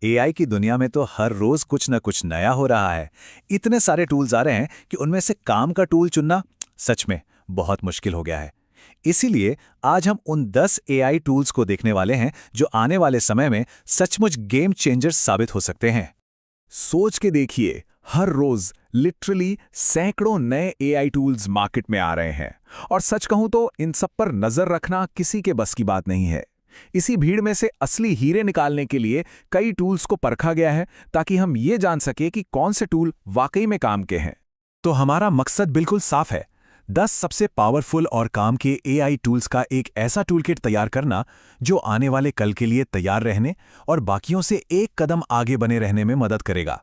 AI की दुनिया में तो हर रोज कुछ न कुछ नया हो रहा है। इतने सारे टूल्स आ रहे हैं कि उनमें से काम का टूल चुनना सच में बहुत मुश्किल हो गया है। इसीलिए आज हम उन 10 एआई टूल्स को देखने वाले हैं जो आने वाले समय में सचमुच गेम चेंजर्स साबित हो सकते हैं। सोच के देखिए, हर रोज लिटरली सैकड़ों नए एआई टूल्स मार्केट में आ रहे हैं। और सच कहूं तो इन सब पर नजर रखना किसी के बस की बात नहीं है। इसी भीड़ में से असली हीरे निकालने के लिए कई टूल्स को परखा गया है, ताकि हम ये जान सके कि कौन से टूल वाकई में काम के हैं। तो हमारा मकसद बिल्कुल साफ है, 10 सबसे पावरफुल और काम के एआई टूल्स का एक ऐसा टूलकिट तैयार करना जो आने वाले कल के लिए तैयार रहने और बाकियों से एक कदम आगे बने रहने में मदद करेगा।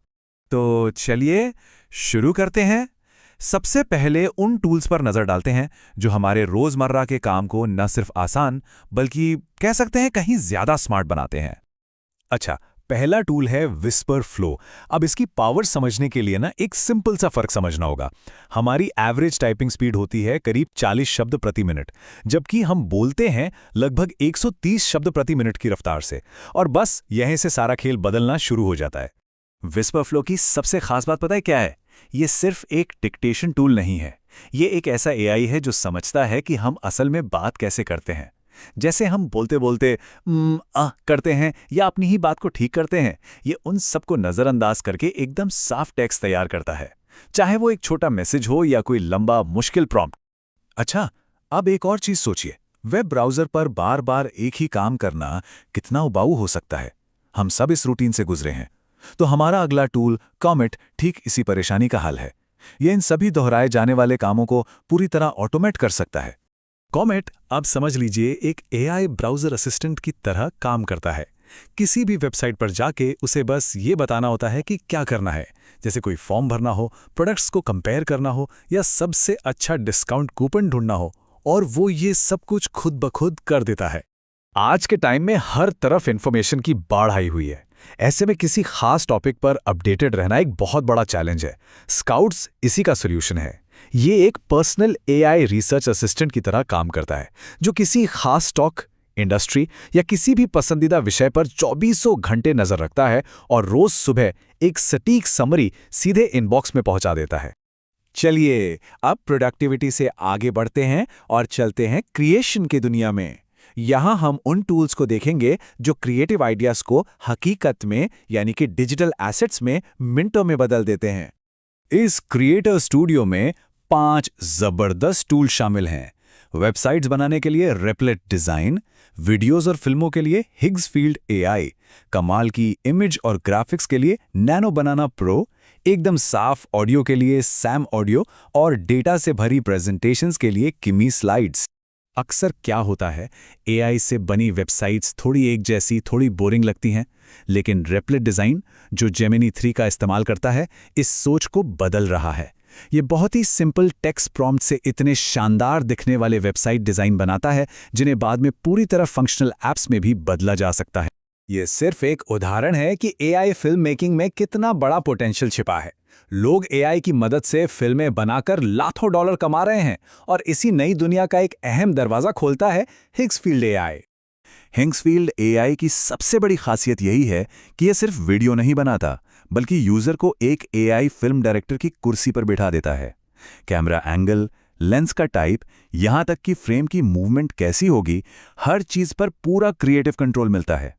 तो चलिए शुरू करते हैं। सबसे पहले उन टूल्स पर नजर डालते हैं जो हमारे रोजमर्रा के काम को न सिर्फ आसान बल्कि कह सकते हैं कहीं ज्यादा स्मार्ट बनाते हैं। अच्छा, पहला टूल है विस्पर फ्लो। अब इसकी पावर समझने के लिए एक सिंपल सा फर्क समझना होगा। हमारी एवरेज टाइपिंग स्पीड होती है करीब 40 शब्द प्रति मिनट, जबकि हम बोलते हैं लगभग 130 शब्द प्रति मिनट की रफ्तार से। और बस यहीं से सारा खेल बदलना शुरू हो जाता है। विस्पर फ्लो की सबसे खास बात पता है क्या है? ये सिर्फ एक डिक्टेशन टूल नहीं है। ये एक ऐसा एआई है जो समझता है कि हम असल में बात कैसे करते हैं। जैसे हम बोलते बोलते करते हैं या अपनी ही बात को ठीक करते हैं, ये उन सबको नज़रअंदाज करके एकदम साफ टेक्स्ट तैयार करता है, चाहे वो एक छोटा मैसेज हो या कोई लंबा मुश्किल प्रॉम्प्ट। अच्छा, अब एक और चीज़ सोचिए, वेब ब्राउज़र पर बार बार एक ही काम करना कितना उबाऊ हो सकता है। हम सब इस रूटीन से गुजरे हैं। तो हमारा अगला टूल कॉमेट ठीक इसी परेशानी का हल है। ये इन सभी दोहराए जाने वाले कामों को पूरी तरह ऑटोमेट कर सकता है। कॉमेट, आप समझ लीजिए, एक एआई ब्राउज़र असिस्टेंट की तरह काम करता है। किसी भी वेबसाइट पर जाके उसे बस ये बताना होता है कि क्या करना है, जैसे कोई फॉर्म भरना हो, प्रोडक्ट्स को कंपेयर करना हो या सबसे अच्छा डिस्काउंट कूपन ढूंढना हो, और वो ये सब कुछ खुद ब खुद कर देता है। आज के टाइम में हर तरफ इंफॉर्मेशन की बाढ़ आई हुई है। ऐसे में किसी खास टॉपिक पर अपडेटेड रहना एक बहुत बड़ा चैलेंज है। स्काउट्स इसी का सॉल्यूशन है। ये एक पर्सनल एआई रिसर्च असिस्टेंट की तरह काम करता है, जो किसी खास स्टॉक, इंडस्ट्री या किसी भी पसंदीदा विषय पर 2400 घंटे नजर रखता है और रोज सुबह एक सटीक समरी सीधे इनबॉक्स में पहुंचा देता है। चलिए अब प्रोडक्टिविटी से आगे बढ़ते हैं और चलते हैं क्रिएशन की दुनिया में। यहां हम उन टूल्स को देखेंगे जो क्रिएटिव आइडियाज को हकीकत में यानी कि डिजिटल एसेट्स में मिनटों में बदल देते हैं। इस क्रिएटर स्टूडियो में 5 जबरदस्त टूल शामिल हैं। वेबसाइट्स बनाने के लिए रेपलेट डिजाइन, वीडियोस और फिल्मों के लिए हिग्सफील्ड एआई, कमाल की इमेज और ग्राफिक्स के लिए नैनो बनाना प्रो, एकदम साफ ऑडियो के लिए सैम ऑडियो और डेटा से भरी प्रेजेंटेशंस के लिए किमी स्लाइड्स। अक्सर क्या होता है, एआई से बनी वेबसाइट्स थोड़ी एक जैसी, थोड़ी बोरिंग लगती हैं, लेकिन रेपलेट डिज़ाइन जो जेमिनी 3 का इस्तेमाल करता है, इस सोच को बदल रहा है। ये बहुत ही सिंपल टेक्स्ट प्रॉम्प्ट से इतने शानदार दिखने वाले वेबसाइट डिज़ाइन बनाता है जिन्हें बाद में पूरी तरह फंक्शनल ऐप्स में भी बदला जा सकता है। ये सिर्फ एक उदाहरण है कि एआई फिल्म मेकिंग में कितना बड़ा पोटेंशियल छिपा है। लोग एआई की मदद से फिल्में बनाकर लाखों डॉलर कमा रहे हैं, और इसी नई दुनिया का एक अहम दरवाजा खोलता है हिग्सफील्ड एआई। हिग्सफील्ड एआई की सबसे बड़ी खासियत यही है कि यह सिर्फ वीडियो नहीं बनाता, बल्कि यूजर को एक एआई फिल्म डायरेक्टर की कुर्सी पर बिठा देता है। कैमरा एंगल, लेंस का टाइप, यहां तक कि फ्रेम की मूवमेंट कैसी होगी, हर चीज पर पूरा क्रिएटिव कंट्रोल मिलता है।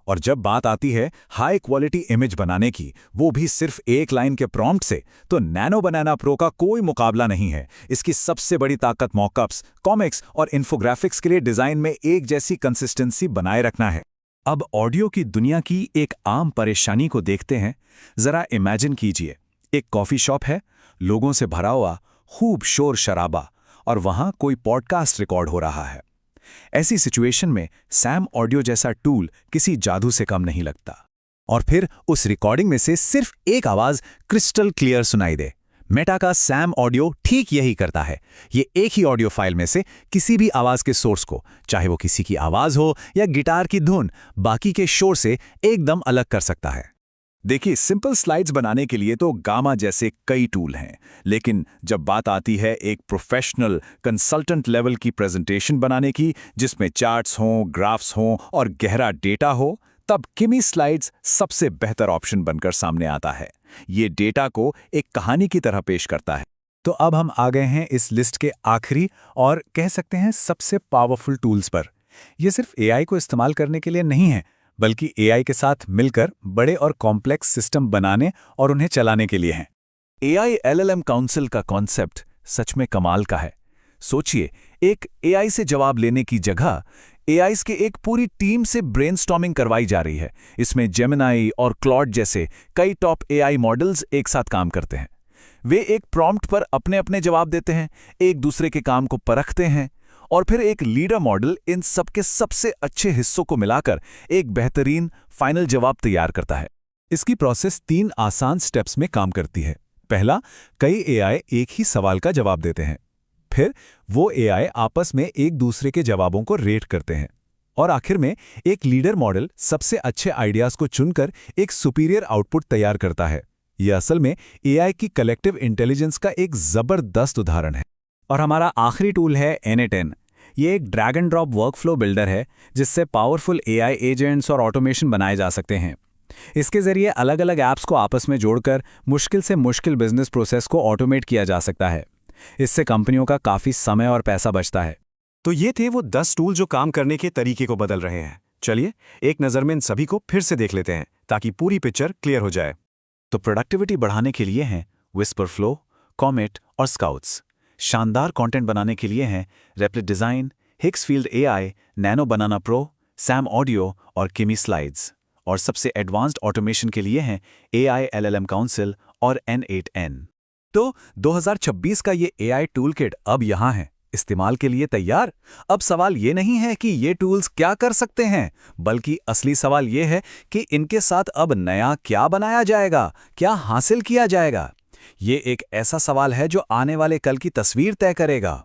और जब बात आती है हाई क्वालिटी इमेज बनाने की, वो भी सिर्फ एक लाइन के प्रॉम्प्ट से, तो नैनो बनाना प्रो का कोई मुकाबला नहीं है। इसकी सबसे बड़ी ताकत मॉकअप्स, कॉमिक्स और इन्फोग्राफिक्स के लिए डिजाइन में एक जैसी कंसिस्टेंसी बनाए रखना है। अब ऑडियो की दुनिया की एक आम परेशानी को देखते हैं। जरा इमेजिन कीजिए, एक कॉफी शॉप है, लोगों से भरा हुआ, खूब शोर शराबा, और वहां कोई पॉडकास्ट रिकॉर्ड हो रहा है। ऐसी सिचुएशन में सैम ऑडियो जैसा टूल किसी जादू से कम नहीं लगता। और फिर उस रिकॉर्डिंग में से सिर्फ एक आवाज क्रिस्टल क्लियर सुनाई दे। मेटा का सैम ऑडियो ठीक यही करता है। ये एक ही ऑडियो फाइल में से किसी भी आवाज के सोर्स को, चाहे वो किसी की आवाज हो या गिटार की धुन, बाकी के शोर से एकदम अलग कर सकता है। देखिए, सिंपल स्लाइड्स बनाने के लिए तो गामा जैसे कई टूल हैं, लेकिन जब बात आती है एक प्रोफेशनल कंसल्टेंट लेवल की प्रेजेंटेशन बनाने की, जिसमें चार्ट्स हों, ग्राफ्स हों और गहरा डेटा हो, तब किमी स्लाइड्स सबसे बेहतर ऑप्शन बनकर सामने आता है। ये डेटा को एक कहानी की तरह पेश करता है। तो अब हम आ गए हैं इस लिस्ट के आखिरी और कह सकते हैं सबसे पावरफुल टूल्स पर। ये सिर्फ एआई को इस्तेमाल करने के लिए नहीं है, बल्कि एआई के साथ मिलकर बड़े और कॉम्प्लेक्स सिस्टम बनाने और उन्हें चलाने के लिए हैं। AI LLM काउंसिल का कॉन्सेप्ट सच में कमाल का है। सोचिए, एक AI से जवाब लेने की जगह AIs के एक पूरी टीम से ब्रेनस्टॉर्मिंग करवाई जा रही है। इसमें जेमिनी और क्लॉड जैसे कई टॉप AI मॉडल्स एक साथ काम करते हैं। वे एक प्रॉम्प्ट पर अपने अपने जवाब देते हैं, एक दूसरे के काम को परखते हैं और फिर एक लीडर मॉडल इन सबके सबसे अच्छे हिस्सों को मिलाकर एक बेहतरीन फाइनल जवाब तैयार करता है। इसकी प्रोसेस 3 आसान स्टेप्स में काम करती है। पहला, कई एआई एक ही सवाल का जवाब देते हैं। फिर वो एआई आपस में एक दूसरे के जवाबों को रेट करते हैं। और आखिर में एक लीडर मॉडल सबसे अच्छे आइडियाज को चुनकर एक सुपीरियर आउटपुट तैयार करता है। यह असल में एआई की कलेक्टिव इंटेलिजेंस का एक जबरदस्त उदाहरण है। और हमारा आखिरी टूल है n8n। ये एक drag and drop workflow builder है जिससे पावरफुल एआई एजेंट्स और ऑटोमेशन बनाए जा सकते हैं। इसके जरिए अलग अलग ऐप्स को आपस में जोड़कर मुश्किल से मुश्किल बिजनेस प्रोसेस को ऑटोमेट किया जा सकता है। इससे कंपनियों का काफ़ी समय और पैसा बचता है। तो ये थे वो 10 टूल जो काम करने के तरीके को बदल रहे हैं। चलिए एक नज़र में इन सभी को फिर से देख लेते हैं ताकि पूरी पिक्चर क्लियर हो जाए। तो प्रोडक्टिविटी बढ़ाने के लिए हैं विस्पर फ्लो, कॉमेट और स्काउट्स। शानदार कंटेंट बनाने के लिए हैं Replit Design, Higgsfield AI, Nano Banana Pro, Sam Audio और किमी स्लाइड्स। और सबसे एडवांस्ड ऑटोमेशन के लिए हैं AI LLM काउंसिल और n8n। तो 2026 का ये AI टूलकिट अब यहाँ है, इस्तेमाल के लिए तैयार। अब सवाल ये नहीं है कि ये टूल्स क्या कर सकते हैं, बल्कि असली सवाल ये है कि इनके साथ अब नया क्या बनाया जाएगा, क्या हासिल किया जाएगा। ये एक ऐसा सवाल है जो आने वाले कल की तस्वीर तय करेगा।